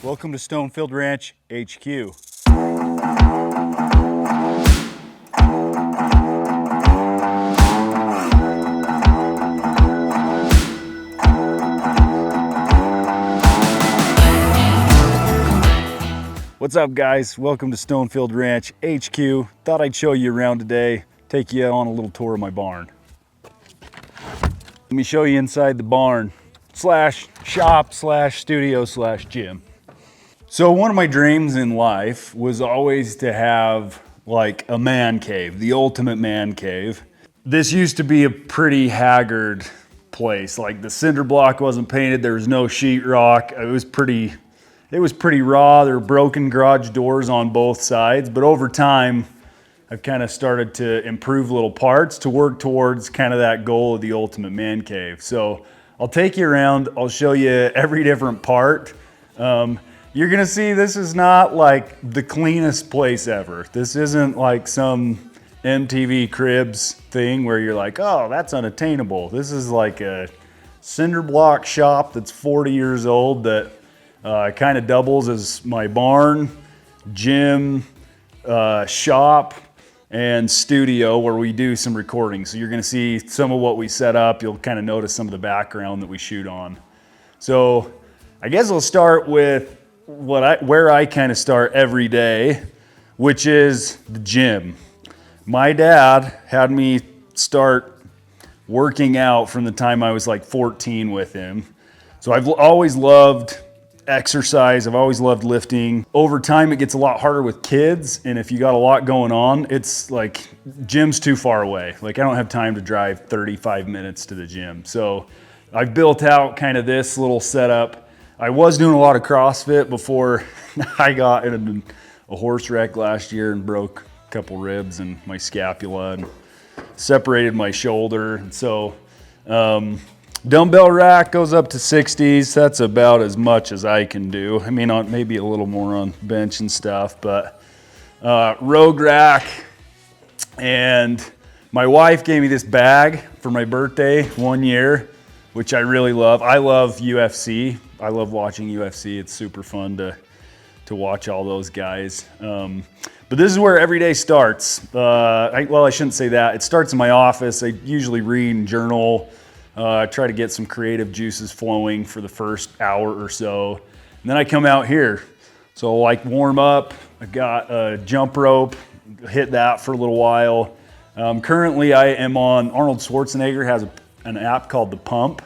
Welcome to Stonefield Ranch HQ. What's up, guys? Welcome to Stonefield Ranch HQ. Thought I'd show you around today, take you on a little tour of my barn. Let me show you inside the barn slash shop slash studio slash gym. So one of my dreams in life was always to have like a man cave, the ultimate man cave. This used to be a pretty haggard place. Like the cinder block wasn't painted, there was no sheetrock. It was pretty raw. There were broken garage doors on both sides, but over time, I've kind of started to improve little parts to work towards kind of that goal of the ultimate man cave. So I'll take you around, I'll show you every different part. You're gonna see this is not like the cleanest place ever. This isn't like some MTV Cribs thing where you're like, oh, that's unattainable. This is like a cinder block shop that's 40 years old that kind of doubles as my barn, gym, shop, and studio where we do some recording. So you're gonna see some of what we set up. You'll kind of notice some of the background that we shoot on. So I guess I'll start with where I kind of start every day, which is the gym. My dad had me start working out from the time I was like 14 with him. So I've always loved exercise. I've always loved lifting. Over time, it gets a lot harder with kids. And if you got a lot going on, it's like gym's too far away. Like I don't have time to drive 35 minutes to the gym. So I've built out kind of this little setup. I was doing a lot of CrossFit before I got in a horse wreck last year and broke a couple ribs and my scapula and separated my shoulder. And so dumbbell rack goes up to 60s. That's about as much as I can do. I mean, maybe a little more on bench and stuff, but rogue rack. And my wife gave me this bag for my birthday one year, which I really love. I love UFC. I love watching UFC. It's super fun to watch all those guys. But this is where every day starts. Well, I shouldn't say that. It starts in my office. I usually read and journal, try to get some creative juices flowing for the first hour or so. And then I come out here. So I'll like warm up. I've got a jump rope, hit that for a little while. Currently I am on, Arnold Schwarzenegger has an app called The Pump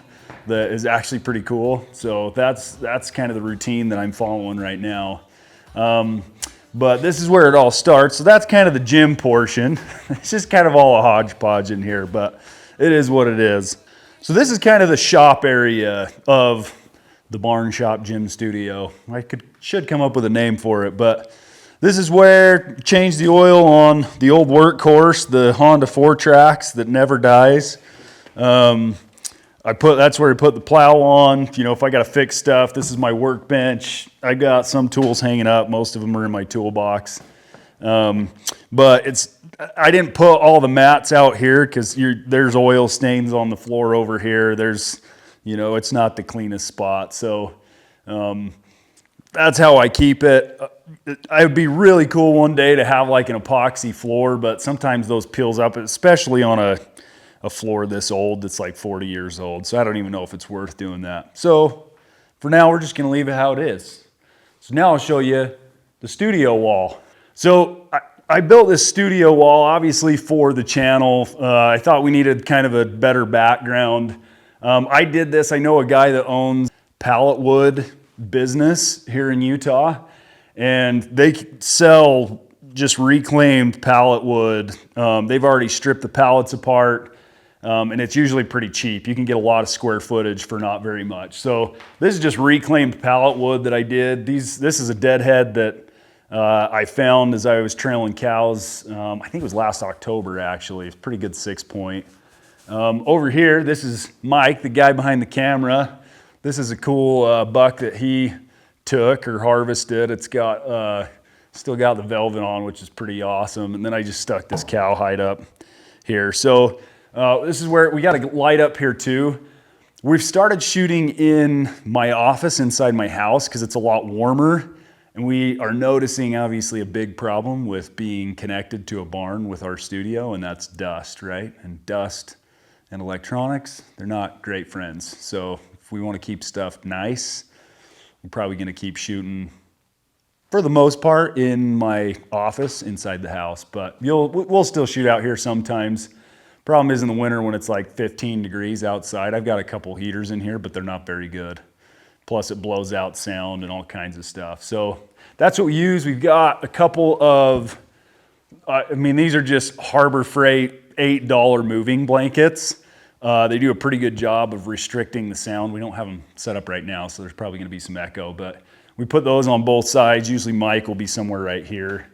that is actually pretty cool. So that's kind of the routine that I'm following right now. But this is where it all starts. So that's kind of the gym portion. It's just kind of all a hodgepodge in here, but it is what it is. So this is kind of the shop area of the barn shop gym studio. I should come up with a name for it, but this is where change the oil on the old workhorse, the Honda 4Trax that never dies. That's where I put the plow on. You know, if I got to fix stuff, this is my workbench. I got some tools hanging up. Most of them are in my toolbox. But I didn't put all the mats out here because there's oil stains on the floor over here. It's not the cleanest spot. So that's how I keep it. It would be really cool one day to have like an epoxy floor, but sometimes those peels up, especially on a floor this old that's like 40 years old. So I don't even know if it's worth doing that. So for now, we're just gonna leave it how it is. So now I'll show you the studio wall. So I built this studio wall obviously for the channel. I thought we needed kind of a better background. I did this, I know a guy that owns pallet wood business here in Utah, and they sell just reclaimed pallet wood. They've already stripped the pallets apart. And it's usually pretty cheap. You can get a lot of square footage for not very much. So this is just reclaimed pallet wood that I did. This is a deadhead that I found as I was trailing cows. I think it was last October actually. It's a pretty good 6-point. Over here, this is Mike, the guy behind the camera. This is a cool buck that he took or harvested. It's got still got the velvet on, which is pretty awesome. And then I just stuck this cowhide up here. So this is where we got a light up here too. We've started shooting in my office inside my house because it's a lot warmer. And we are noticing obviously a big problem with being connected to a barn with our studio, and that's dust, right? And dust and electronics, they're not great friends. So if we want to keep stuff nice, we're probably going to keep shooting for the most part in my office inside the house, but we'll still shoot out here sometimes. Problem is in the winter when it's like 15 degrees outside, I've got a couple heaters in here, but they're not very good. Plus it blows out sound and all kinds of stuff. So that's what we use. We've got a couple of, these are just Harbor Freight $8 moving blankets. They do a pretty good job of restricting the sound. We don't have them set up right now, so there's probably gonna be some echo, but we put those on both sides. Usually Mike will be somewhere right here.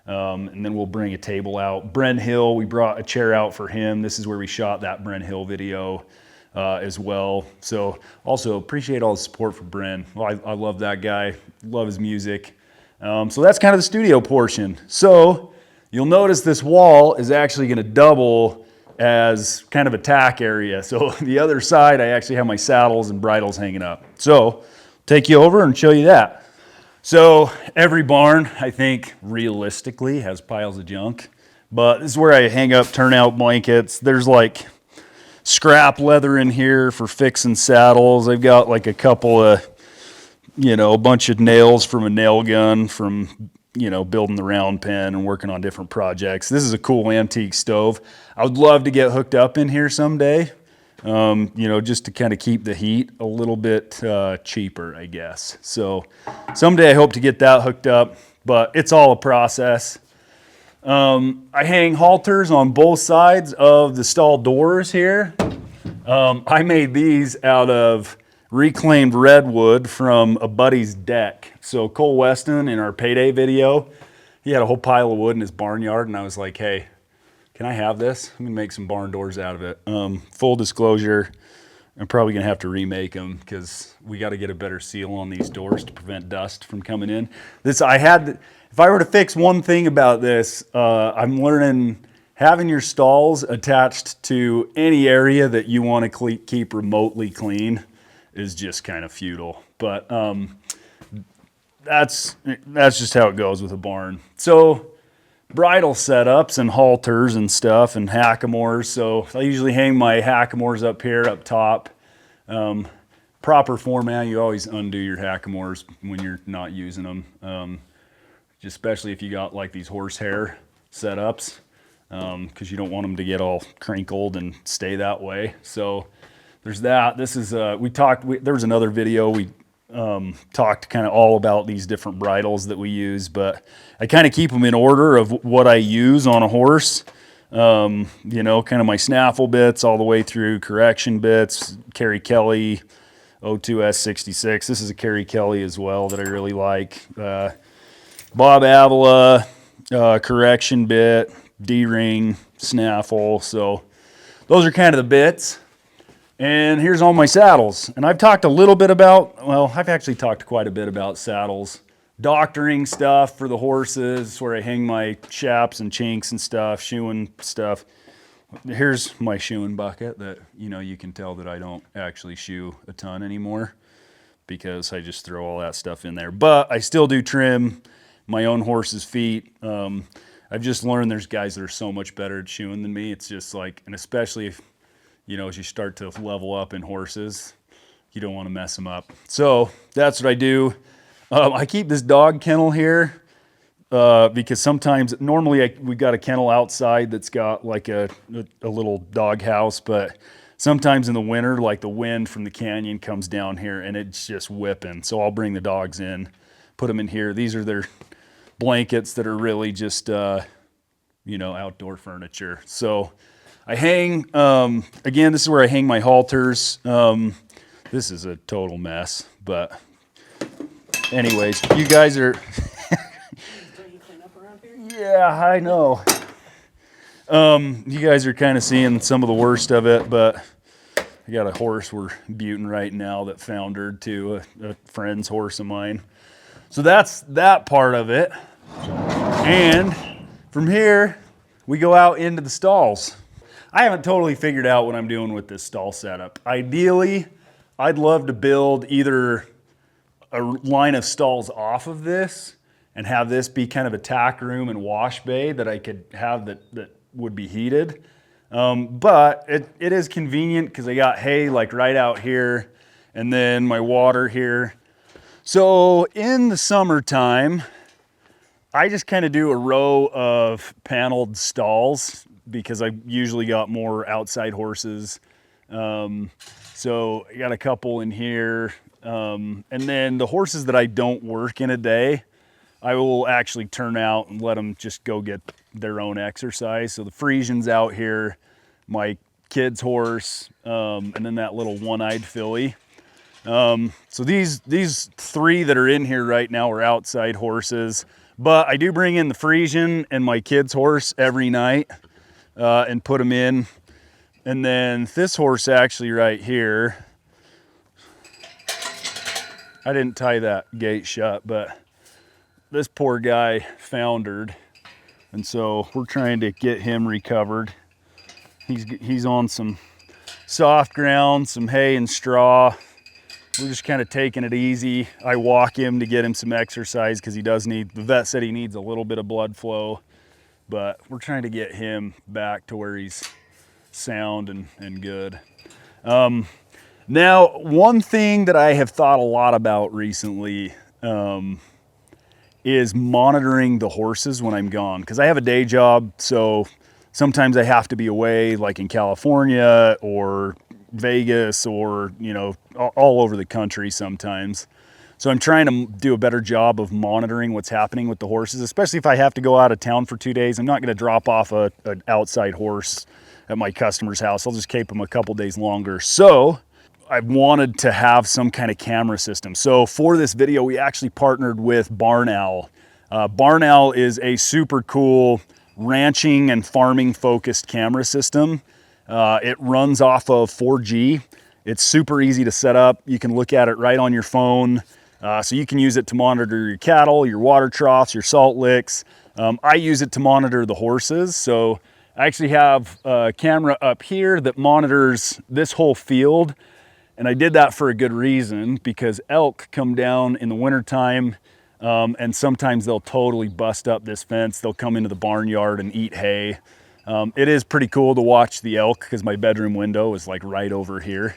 And then we'll bring a table out. Bren Hill, we brought a chair out for him. This is where we shot that Bren Hill video as well. So also appreciate all the support for Bren. Well, I love that guy, love his music. So that's kind of the studio portion. So you'll notice this wall is actually gonna double as kind of a tack area. So the other side, I actually have my saddles and bridles hanging up. So take you over and show you that. So every barn, I think, realistically has piles of junk, but this is where I hang up turnout blankets. There's like scrap leather in here for fixing saddles. I've got like a couple of, a bunch of nails from a nail gun from, building the round pen and working on different projects. This is a cool antique stove. I would love to get hooked up in here someday. Just to kind of keep the heat a little bit cheaper, I guess. So someday I hope to get that hooked up, but it's all a process. I hang halters on both sides of the stall doors here. I made these out of reclaimed redwood from a buddy's deck. So Cole Weston, in our payday video, he had a whole pile of wood in his barnyard, and I was like, hey, can I have this? I'm gonna make some barn doors out of it. Full disclosure, I'm probably gonna have to remake them because we got to get a better seal on these doors to prevent dust from coming in. If I were to fix one thing about this, I'm learning having your stalls attached to any area that you want to keep remotely clean is just kind of futile. But that's just how it goes with a barn. So bridle setups and halters and stuff and hackamores. So I usually hang my hackamores up here, up top. Proper format, you always undo your hackamores when you're not using them. Especially if you got like these horsehair setups, because you don't want them to get all crinkled and stay that way. So there's that. This is, there was another video we talked kind of all about these different bridles that we use, but I kind of keep them in order of what I use on a horse. Kind of my snaffle bits all the way through correction bits, Kerry Kelly, O2S66. This is a Kerry Kelly as well that I really like. Bob Avila, correction bit, D-ring, snaffle. So those are kind of the bits. And here's all my saddles. And I've talked a little bit about, I've actually talked quite a bit about saddles. Doctoring stuff for the horses, where I hang my chaps and chinks and stuff, shoeing stuff. Here's my shoeing bucket that, you can tell that I don't actually shoe a ton anymore because I just throw all that stuff in there. But I still do trim my own horse's feet. I've just learned there's guys that are so much better at shoeing than me. It's just like, and especially if, as you start to level up in horses, you don't want to mess them up. So that's what I do. I keep this dog kennel here because sometimes, normally we've got a kennel outside that's got like a little dog house, but sometimes in the winter, like the wind from the canyon comes down here and it's just whipping. So I'll bring the dogs in, put them in here. These are their blankets that are really just, outdoor furniture. So I hang, again, this is where I hang my halters. This is a total mess, but anyways, you guys are... Yeah, I know. You guys are kind of seeing some of the worst of it, but I got a horse we're buting right now that foundered to a friend's horse of mine. So that's that part of it. And from here, we go out into the stalls. I haven't totally figured out what I'm doing with this stall setup. Ideally, I'd love to build either a line of stalls off of this and have this be kind of a tack room and wash bay that I could have that would be heated. But it is convenient because I got hay like right out here and then my water here. So in the summertime, I just kind of do a row of paneled stalls because I usually got more outside horses. So I got a couple in here. And then the horses that I don't work in a day, I will actually turn out and let them just go get their own exercise. So the Frisian's out here, my kid's horse, and then that little one-eyed filly. So these three that are in here right now are outside horses, but I do bring in the Frisian and my kid's horse every night and put them in. And then this horse actually right here, I didn't tie that gate shut, but this poor guy foundered. And so we're trying to get him recovered. He's on some soft ground, some hay and straw. We're just kind of taking it easy. I walk him to get him some exercise because he does need, the vet said he needs a little bit of blood flow, but we're trying to get him back to where he's sound and good. Now, one thing that I have thought a lot about recently is monitoring the horses when I'm gone, because I have a day job, so sometimes I have to be away, like in California or Vegas or, you know, all over the country sometimes. So I'm trying to do a better job of monitoring what's happening with the horses, especially if I have to go out of town for 2 days. I'm not going to drop off an outside horse at my customer's house. I'll just keep him a couple days longer. So I wanted to have some kind of camera system. So for this video, we actually partnered with Barn Owl. Barn Owl is a super cool ranching and farming focused camera system. It runs off of 4G. It's super easy to set up. You can look at it right on your phone. So you can use it to monitor your cattle, your water troughs, your salt licks. I use it to monitor the horses. So I actually have a camera up here that monitors this whole field. And I did that for a good reason, because elk come down in the wintertime and sometimes they'll totally bust up this fence. They'll come into the barnyard and eat hay. It is pretty cool to watch the elk because my bedroom window is like right over here.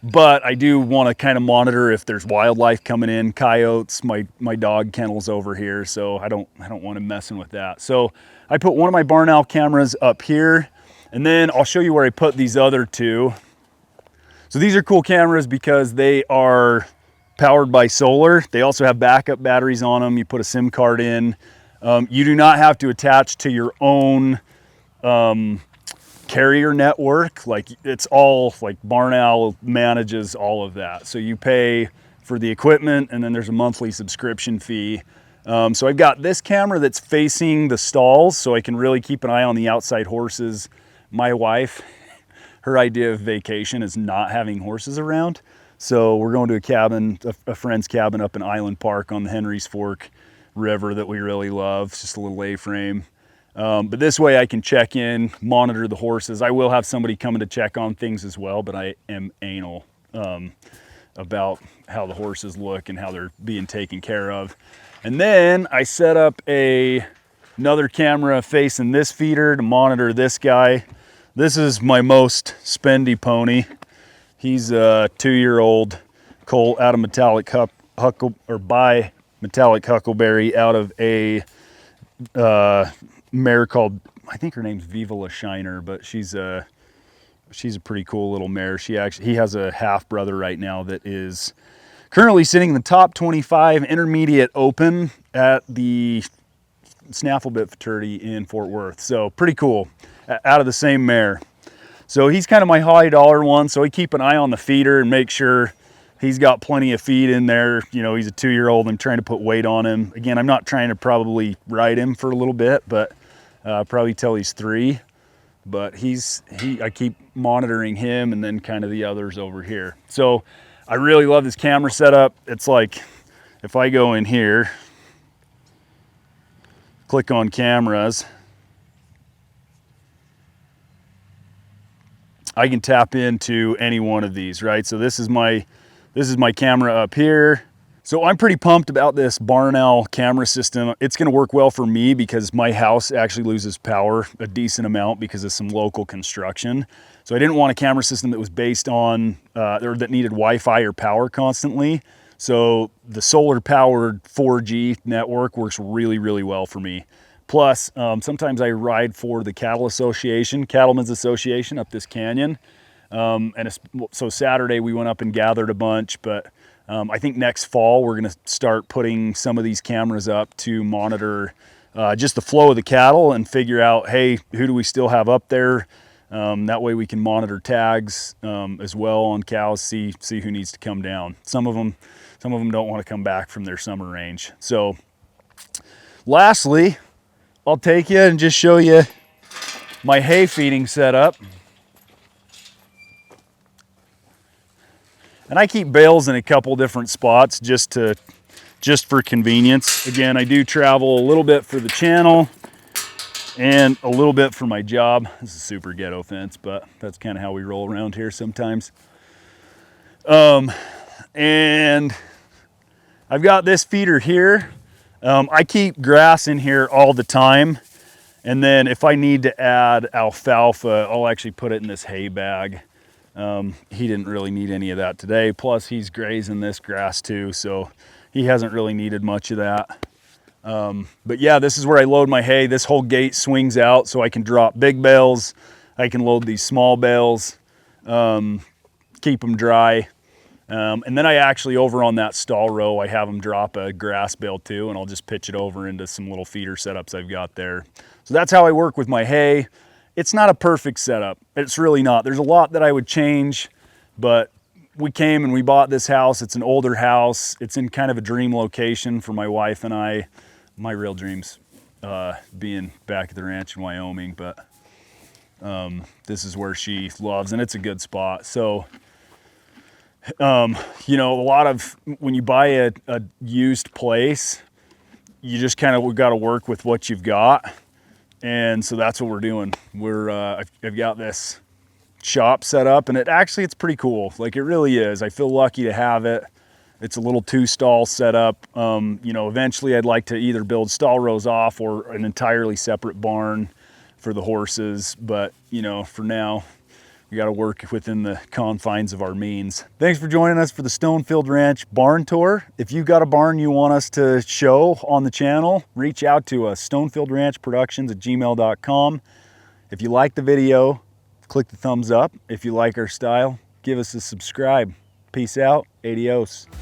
But I do want to kind of monitor if there's wildlife coming in, coyotes. My dog kennel's over here, so I don't want him messing with that. So I put one of my Barn Owl cameras up here, and then I'll show you where I put these other two. So these are cool cameras because they are powered by solar. They also have backup batteries on them. You put a SIM card in. You do not have to attach to your own carrier network. Like, it's all like Barn Owl manages all of that. So you pay for the equipment and then there's a monthly subscription fee. So I've got this camera that's facing the stalls so I can really keep an eye on the outside horses. My wife, her idea of vacation is not having horses around. So we're going to a cabin, a friend's cabin up in Island Park on the Henry's Fork River that we really love. It's just a little A-frame. But this way I can check in, monitor the horses. I will have somebody coming to check on things as well, but I am anal about how the horses look and how they're being taken care of. And then I set up another camera facing this feeder to monitor this guy. This is my most spendy pony. He's a 2-year-old colt out of Metallic Huckleberry out of a mare called, I think her name's Viva La Shiner, but she's a pretty cool little mare. He has a half brother right now that is currently sitting in the top 25 intermediate open at the Snaffle Bit Fraternity in Fort Worth. So pretty cool, out of the same mare. So he's kind of my high dollar one. So I keep an eye on the feeder and make sure he's got plenty of feed in there. You know, he's a 2-year-old. I'm trying to put weight on him. Again, I'm not trying to probably ride him for a little bit, but probably till he's 3. But I keep monitoring him and then kind of the others over here. So I really love this camera setup. It's like, if I go in here, click on cameras, I can tap into any one of these, right? So this is my camera up here. So I'm pretty pumped about this Barn Owl camera system. It's gonna work well for me because my house actually loses power a decent amount because of some local construction. So I didn't want a camera system that was based on, or that needed Wi-Fi or power constantly. So the solar powered 4G network works really, really well for me. Plus, sometimes I ride for the Cattlemen's Association up this canyon. So Saturday we went up and gathered a bunch, but I think next fall we're gonna start putting some of these cameras up to monitor just the flow of the cattle and figure out, hey, who do we still have up there? That way we can monitor tags as well on cows, see who needs to come down. Some of them don't want to come back from their summer range. So lastly, I'll take you and just show you my hay feeding setup. And I keep bales in a couple different spots just for convenience. Again, I do travel a little bit for the channel and a little bit for my job. This is super ghetto fence, but that's kind of how we roll around here sometimes. And I've got this feeder here. I keep grass in here all the time. And then if I need to add alfalfa, I'll actually put it in this hay bag. He didn't really need any of that today. Plus he's grazing this grass too, so he hasn't really needed much of that. But yeah, this is where I load my hay. This whole gate swings out so I can drop big bales. I can load these small bales, keep them dry. And then I actually, over on that stall row, I have them drop a grass bale too, and I'll just pitch it over into some little feeder setups I've got there. So that's how I work with my hay. It's not a perfect setup. It's really not. There's a lot that I would change, but we came and we bought this house. It's an older house. It's in kind of a dream location for my wife and I. My real dreams being back at the ranch in Wyoming, but this is where she loves, and it's a good spot. So you know, a lot of, when you buy a used place, you just kind of got to work with what you've got. And so that's what we're doing. I've got this shop set up, and it's pretty cool. Like, it really is. I feel lucky to have it. It's a little 2-stall setup. You know, eventually I'd like to either build stall rows off or an entirely separate barn for the horses. But, you know, for now, we got to work within the confines of our means. Thanks for joining us for the Stonefield Ranch barn tour. If you got a barn you want us to show on the channel, reach out to us, stonefieldranchproductions@gmail.com. If you like the video, click the thumbs up. If you like our style, give us a subscribe. Peace out. Adios.